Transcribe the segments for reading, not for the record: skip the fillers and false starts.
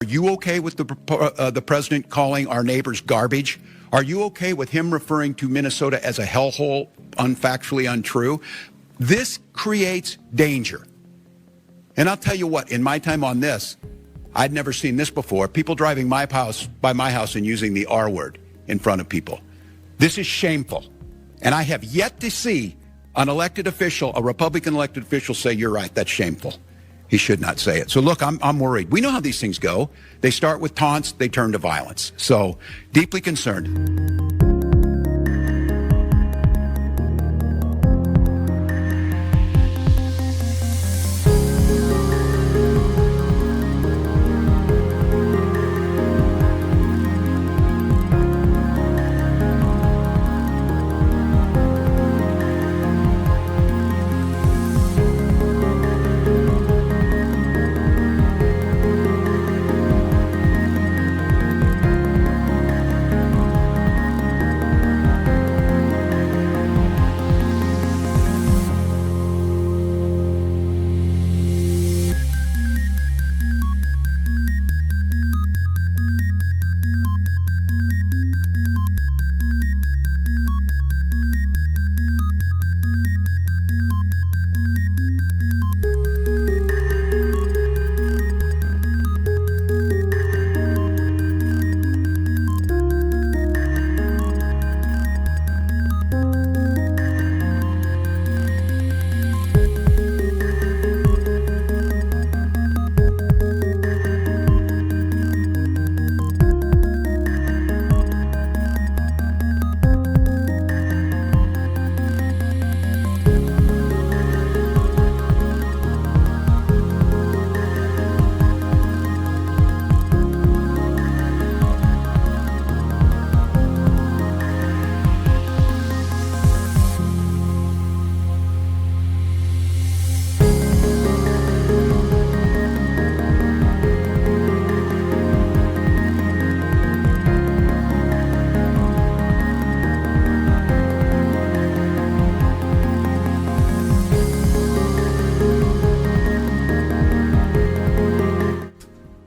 you okay with the president calling our neighbors garbage? Are you okay with him referring to Minnesota as a hellhole, unfactually untrue? This creates danger. And I'll tell you what, in my time on this, I'd never seen this before. People driving by my house and using the R word in front of people. This is shameful. And I have yet to see an elected official, a Republican elected official, say, you're right, that's shameful. He should not say it. So look, I'm worried. We know how these things go. They start with taunts, they turn to violence. So deeply concerned.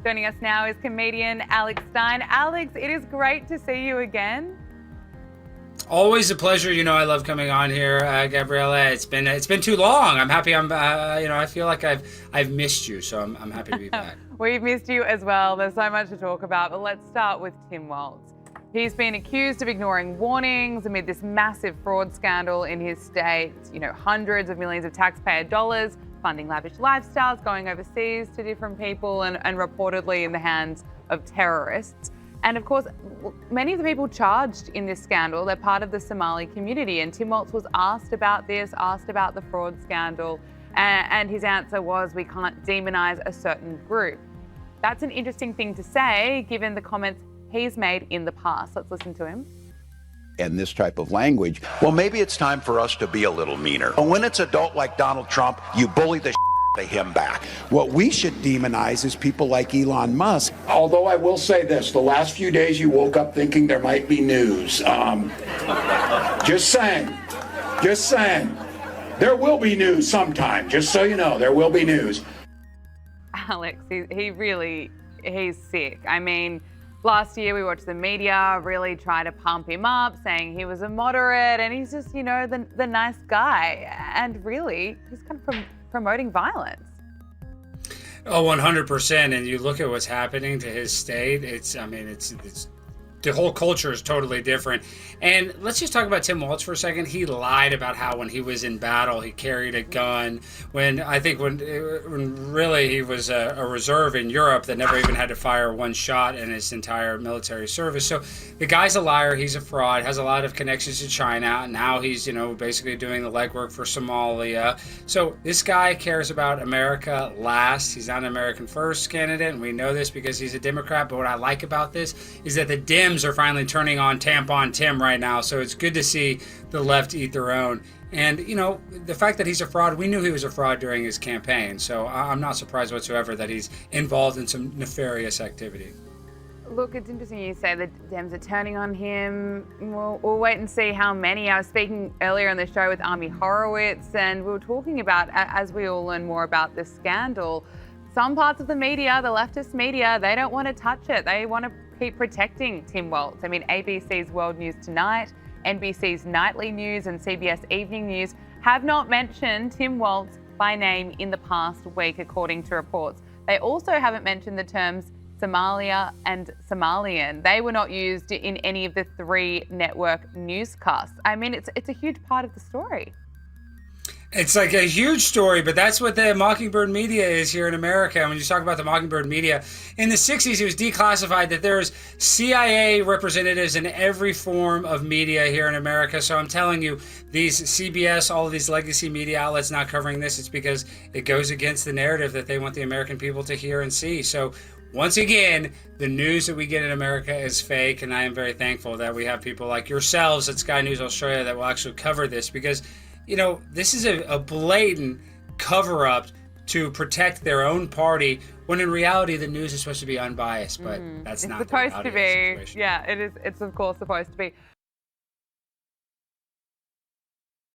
Joining us now is comedian Alex Stein. Alex, it is great to see you again. Always a pleasure. You know, I love coming on here, Gabriella. It's been too long. I'm happy. I feel like I've missed you, so I'm happy to be back. We've missed you as well. There's so much to talk about, but let's start with Tim Walz. He's been accused of ignoring warnings amid this massive fraud scandal in his state. You know, hundreds of millions of taxpayer dollars funding lavish lifestyles, going overseas to different people, and reportedly in the hands of terrorists. And of course, many of the people charged in this scandal, they're part of the Somali community. And Tim Walz was asked about this, asked about the fraud scandal, and his answer was, we can't demonize a certain group. That's an interesting thing to say, given the comments he's made in the past. Let's listen to him. And this type of language, well, maybe it's time for us to be a little meaner. And when it's adult like Donald Trump, you bully the out of him back. What we should demonize is people like Elon Musk. Although I will say this, the last few days you woke up thinking there might be news. Just saying. There will be news sometime, just so you know, there will be news. Alex, he's sick. I mean, last year we watched the media really try to pump him up, saying he was a moderate and he's just, you know, the nice guy. And really, he's kind of promoting violence. Oh, 100%. And you look at what's happening to his state. It's the whole culture is totally different. And let's just talk about Tim Walz for a second. He lied about how when he was in battle, he carried a gun. When really he was a reserve in Europe that never even had to fire one shot in his entire military service. So the guy's a liar. He's a fraud. Has a lot of connections to China. And now he's, basically doing the legwork for Somalia. So this guy cares about America last. He's not an American first candidate. And we know this because he's a Democrat. But what I like about this is that the Dems are finally turning on Tampon Tim right now, so it's good to see the left eat their own. And, the fact that he's a fraud, we knew he was a fraud during his campaign, so I'm not surprised whatsoever that he's involved in some nefarious activity. Look, it's interesting you say the Dems are turning on him. We'll wait and see how many. I was speaking earlier on the show with Army Horowitz, and we were talking about, as we all learn more about this scandal, some parts of the media, the leftist media, they don't want to touch it. They want to keep protecting Tim Walz. I mean, ABC's World News Tonight, NBC's Nightly News, and CBS Evening News have not mentioned Tim Walz by name in the past week, according to reports. They also haven't mentioned the terms Somalia and Somalian. They were not used in any of the 3 network newscasts. I mean, it's a huge part of the story. It's like a huge story, but that's what the Mockingbird media is here in America. When you talk about the Mockingbird media, in the 60s, it was declassified that there's CIA representatives in every form of media here in America. So I'm telling you, these CBS, all of these legacy media outlets not covering this, it's because it goes against the narrative that they want the American people to hear and see. So once again, the news that we get in America is fake, and I am very thankful that we have people like yourselves at Sky News Australia that will actually cover this, because you know, this is a blatant cover-up to protect their own party, when in reality the news is supposed to be unbiased, but that's not the reality of the situation. Yeah, it is. It's of course supposed to be.